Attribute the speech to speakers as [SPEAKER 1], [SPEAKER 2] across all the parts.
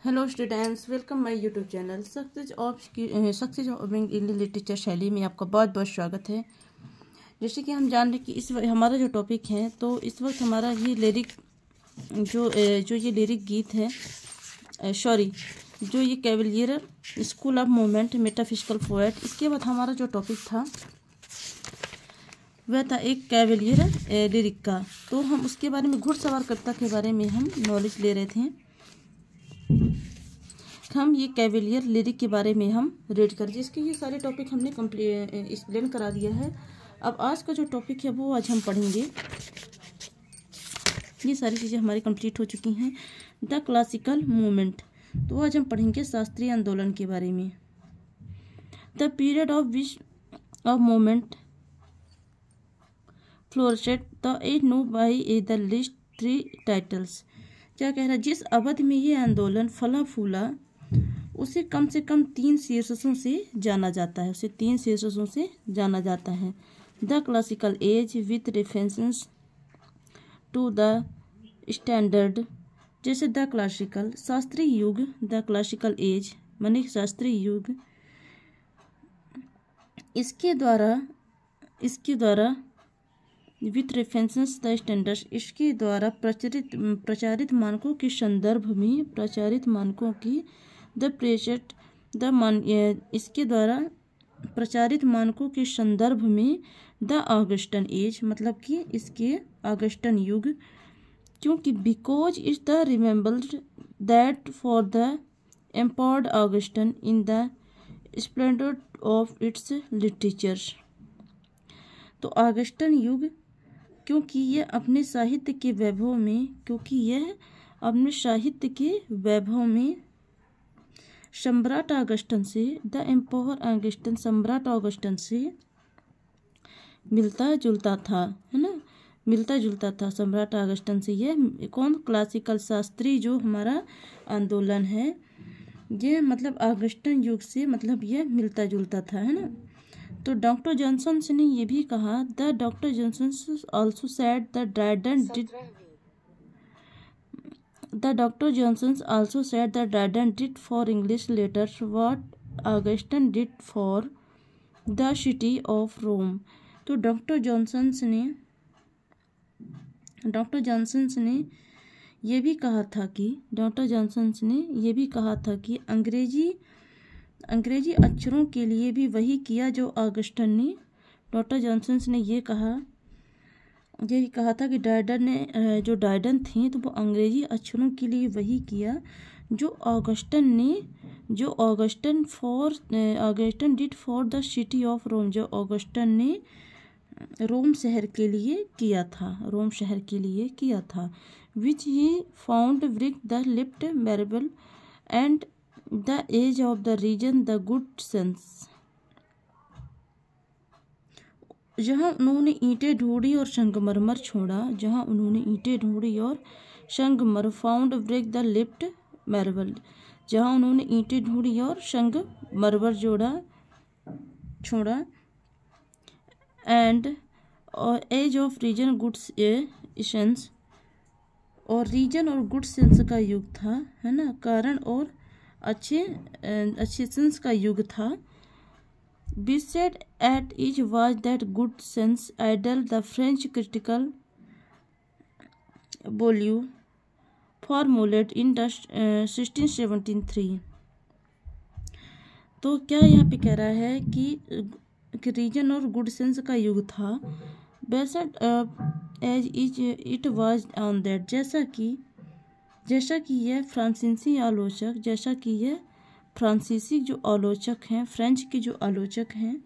[SPEAKER 1] Hello students, welcome my YouTube channel success of English literature शैली में आपका बहुत बहुत स्वागत है। जैसे कि हम जान रहे कि इस वक्त हमारा जो टॉपिक है, तो इस वक्त हमारा ये लिरिक ये लिरिक गीत है, जो ये Cavalier school of movement metaphysical poet. इसके बाद हमारा जो टॉपिक था वह था एक कैवलियर लिरिक का। तो हम उसके बारे में घुड़सवार कविता के बारे में हम नॉलेज ले रहे थे। हम ये कैवलियर लिरिक के बारे में हम रीड कर, जिसके ये सारे टॉपिक हमने एक्सप्लेन करा दिया है। अब आज का जो टॉपिक है वो आज हम पढ़ेंगे। ये सारी चीज़ें हमारी कंप्लीट हो चुकी हैं। द क्लासिकल मूवमेंट, तो आज हम पढ़ेंगे शास्त्रीय आंदोलन के बारे में। The period of movement flourished the age no by the list 3 titles. क्या कह रहा है? जिस अवधि में ये आंदोलन फला फूला उसे कम से कम 3 शीर्षकों से जाना जाता है। The classical age with reference to the standard, जैसे द क्लासिकल शास्त्रीय युग, द क्लासिकल एज माने शास्त्रीय युग। इसके द्वारा विथ रेफरेंस द स्टैंडर्ड्स, इसके द्वारा प्रचारित मानकों के संदर्भ में इसके द्वारा प्रचारित मानकों के संदर्भ में द ऑगस्टन एज, मतलब कि इसके ऑगस्टन युग। क्योंकि because is the remembered that for the empowered Augustan in the splendour of its literature. तो ऑगस्टन युग, क्योंकि यह अपने साहित्य के वैभव में सम्राट ऑगस्टन से, द एम्पायर ऑगस्टन सम्राट ऑगस्टन से मिलता जुलता था, है ना, मिलता जुलता था सम्राट ऑगस्टन से। यह कौन? क्लासिकल शास्त्रीय जो हमारा आंदोलन है, ये मतलब ऑगस्टन युग से मतलब यह मिलता जुलता था, है ना। तो डॉक्टर जॉनसन ने ये भी कहा, the doctor Johnson also said the Dryden did for English letters what Augustan did for the city of Rome. तो डॉक्टर जॉनसन ने ये भी कहा था कि अंग्रेजी अक्षरों के लिए भी वही किया जो ऑगस्टन ने। डॉक्टर जॉनसन ने यही कहा था कि ड्राइडन थे तो वो अंग्रेजी अक्षरों के लिए वही किया जो Augustan did for the city of Rome, जो ऑगस्टन ने रोम शहर के लिए किया था। Which he found brick the left marble and the age of the reason the good sense. जहाँ उन्होंने ईंटें ढूंढी और संगमरमर छोड़ा, found brick the left marble, जहाँ उन्होंने ईंटें ढूंढी और संगमरमर छोड़ा, and age of reason good sense, और रीजन और गुड सेंस का युग था, है ना, कारण और अच्छे सेंस का युग था। Beset at each was that good sense idle the French critical Beaulieu formulated in 1673। तो क्या यहाँ पे कह रहा है कि रीजन और गुड सेंस का युग था। Based as it was on that, जैसा कि यह फ्रांसीसी जो आलोचक हैं, फ्रेंच के जो आलोचक हैं,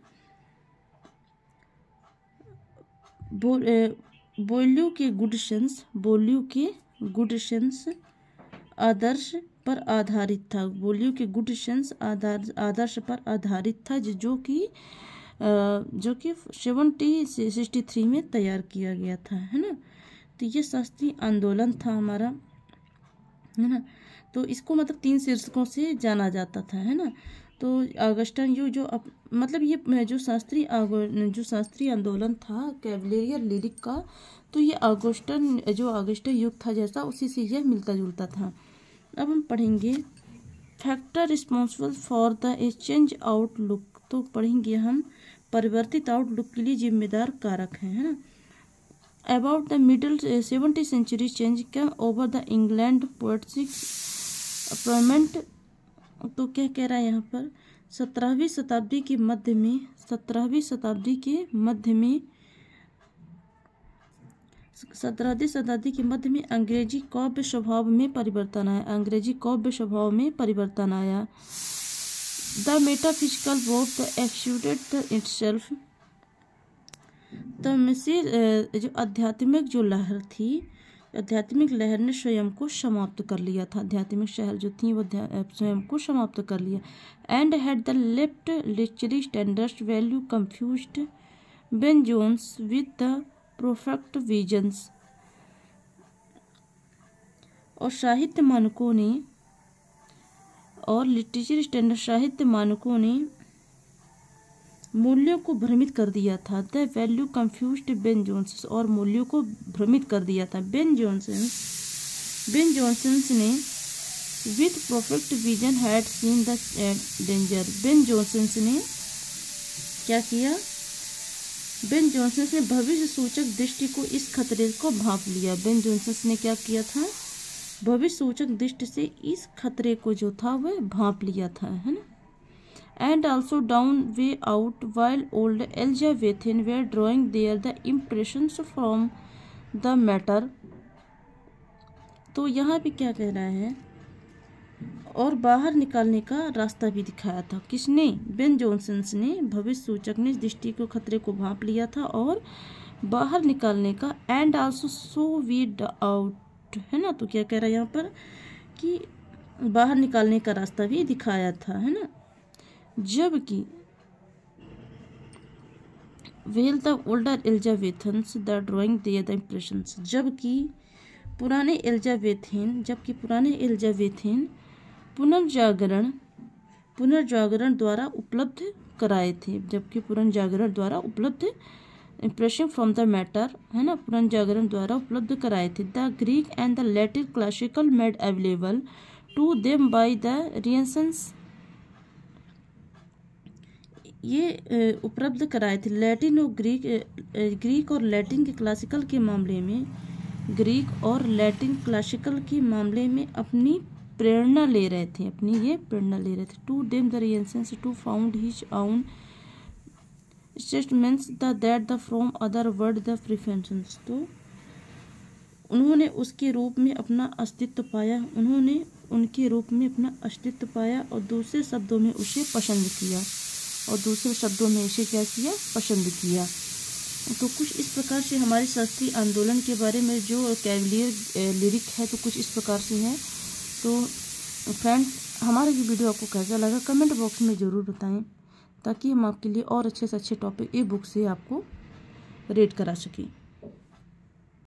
[SPEAKER 1] बोलियो के गुड सेंस आदर्श पर आधारित था, जो कि 1763 में तैयार किया गया था, है ना। तो ये शास्त्रीय आंदोलन था हमारा, है ना। तो इसको मतलब 3 शीर्षकों से जाना जाता था, है ना। तो ऑगस्टन युग मतलब ये जो शास्त्रीय आंदोलन था कैवलियर लिरिक का, तो ये ऑगस्टन युग था जैसा, उसी से यह मिलता जुलता था। अब हम पढ़ेंगे factor responsible for the change outlook, तो पढ़ेंगे हम परिवर्तित आउटलुक के लिए जिम्मेदार कारक हैं, है ना। About the middle 70th century change come over the England poetic appointment, तो क्या कह रहा है यहाँ पर 17वीं शताब्दी के मध्य में अंग्रेजी काव्य स्वभाव में परिवर्तन आया। The metaphysical vow the exuded the itself, तो जो आध्यात्मिक लहर ने स्वयं को समाप्त कर लिया था, आध्यात्मिक शहर जो थी वो स्वयं को समाप्त कर लिया। And had the left literary standards value confused Ben Jones with the perfect visions, और साहित्य मानकों ने मूल्यों को भ्रमित कर दिया था। The value confused Ben Jones, और मूल्यों को भ्रमित कर दिया था बेन जोन्स ने with perfect vision had seen the danger. Ben Jones ने क्या किया, बेन जोन्स ने भविष्य सूचक दृष्टि को इस खतरे को भांप लिया। बेन जोन्स ने क्या किया था, भविष्य सूचक दृष्टि से इस खतरे को जो था वह भांप लिया था, है ना। And also down way out while old Elizabethan were drawing there the impressions from the matter, तो यहाँ पे क्या कह रहा है, और बाहर निकालने का रास्ता भी दिखाया था। किसने, बेन जोन्स ने, भविष्य सूचक ने दृष्टि को खतरे को भांप लिया था और बाहर निकालने का, and also so we out, है ना। तो क्या कह रहा है यहाँ पर कि बाहर निकालने का रास्ता भी दिखाया था, है ना। जबकि well the older Elizabethans the drawing there the impressions, जबकि पुराने एलिजाबेथेन पुनर्जागरण द्वारा उपलब्ध कराए थे, इम्प्रेशन फ्रॉम द मैटर, है ना, पुनर्जागरण द्वारा उपलब्ध कराए थे। The Greek and the Latin classical made available to them by the renaissance, ये उपलब्ध कराए थे। लैटिन और ग्रीक और लैटिन के क्लासिकल के मामले में अपनी प्रेरणा ले रहे थे, to them the renaissance to found his own statements that the from other word the preferences, तो उन्होंने उसके रूप में अपना अस्तित्व पाया और दूसरे शब्दों में उसे पसंद किया, पसंद किया। तो कुछ इस प्रकार से हमारे शास्त्रीय आंदोलन के बारे में जो कैवलियर लिरिक है तो कुछ इस प्रकार से है। तो फ्रेंड्स, हमारा ये वीडियो आपको कैसा लगा कमेंट बॉक्स में ज़रूर बताएं, ताकि हम आपके लिए और अच्छे से अच्छे टॉपिक ई बुक से आपको रेट करा सकें।